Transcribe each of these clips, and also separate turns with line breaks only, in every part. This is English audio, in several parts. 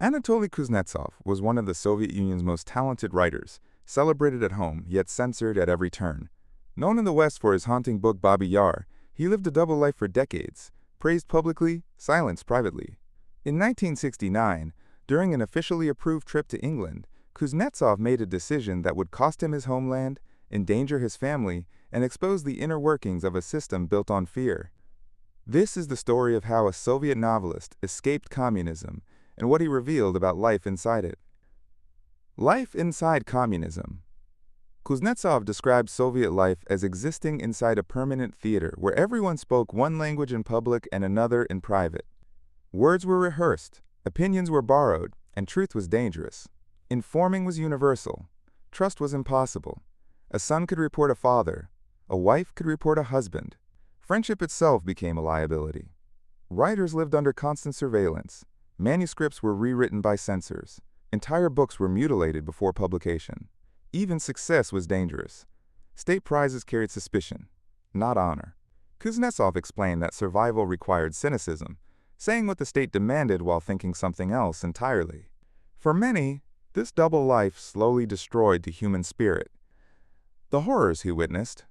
Anatoly Kuznetsov was one of the Soviet Union's most talented writers, celebrated at home, yet censored at every turn. Known in the West for his haunting book Babi Yar, he lived a double life for decades, praised publicly, silenced privately. In 1969, during an officially approved trip to England, Kuznetsov made a decision that would cost him his homeland, endanger his family, and expose the inner workings of a system built on fear. This is the story of how a Soviet novelist escaped communism and what he revealed about life inside it. Life inside communism. Kuznetsov describes Soviet life as existing inside a permanent theater where everyone spoke one language in public and another in private. Words were rehearsed, opinions were borrowed, and truth was dangerous. Informing was universal. Trust was impossible. A son could report a father. A wife could report a husband. Friendship itself became a liability. Writers lived under constant surveillance. Manuscripts were rewritten by censors. Entire books were mutilated before publication. Even success was dangerous. State prizes carried suspicion, not honor. Kuznetsov explained that survival required cynicism, saying what the state demanded while thinking something else entirely. For many, this double life slowly destroyed the human spirit. The horrors he witnessed.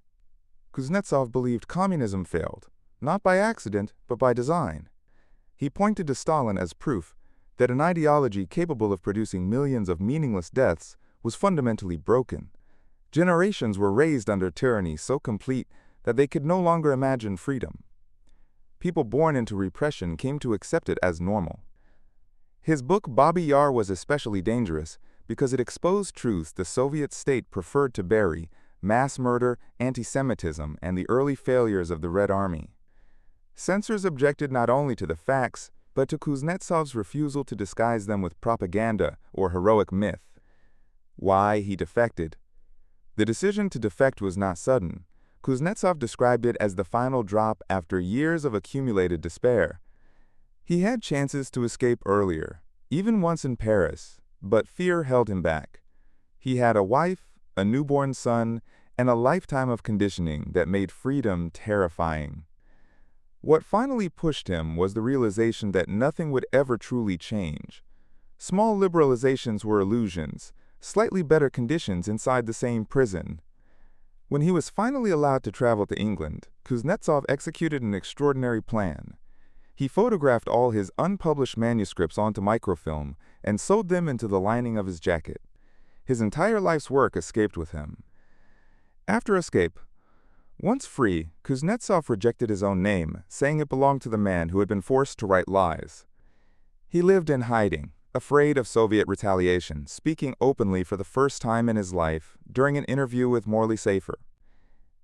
Kuznetsov believed communism failed, not by accident, but by design. He pointed to Stalin as proof that an ideology capable of producing millions of meaningless deaths was fundamentally broken. Generations were raised under tyranny so complete that they could no longer imagine freedom. People born into repression came to accept it as normal. His book Babi Yar was especially dangerous because it exposed truths the Soviet state preferred to bury: mass murder, anti-Semitism, and the early failures of the Red Army. Censors objected not only to the facts, but to Kuznetsov's refusal to disguise them with propaganda or heroic myth. Why he defected. The decision to defect was not sudden. Kuznetsov described it as the final drop after years of accumulated despair. He had chances to escape earlier, even once in Paris, but fear held him back. He had a wife, a newborn son, and a lifetime of conditioning that made freedom terrifying. What finally pushed him was the realization that nothing would ever truly change. Small liberalizations were illusions, slightly better conditions inside the same prison. When he was finally allowed to travel to England, Kuznetsov executed an extraordinary plan. He photographed all his unpublished manuscripts onto microfilm and sewed them into the lining of his jacket. His entire life's work escaped with him. After escape, once free, Kuznetsov rejected his own name, saying it belonged to the man who had been forced to write lies. He lived in hiding, afraid of Soviet retaliation, speaking openly for the first time in his life during an interview with Morley Safer.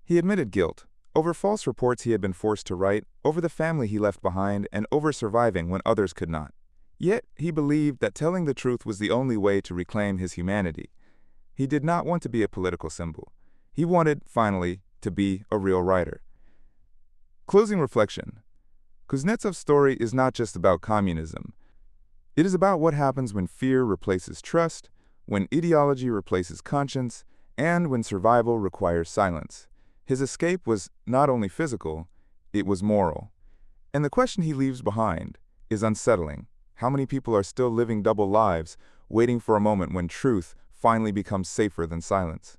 He admitted guilt over false reports he had been forced to write, over the family he left behind, and over surviving when others could not. Yet he believed that telling the truth was the only way to reclaim his humanity. He did not want to be a political symbol. He wanted, finally, to be a real writer. Closing reflection. Kuznetsov's story is not just about communism. It is about what happens when fear replaces trust, when ideology replaces conscience, and when survival requires silence. His escape was not only physical, it was moral. And the question he leaves behind is unsettling. How many people are still living double lives, waiting for a moment when truth finally becomes safer than silence?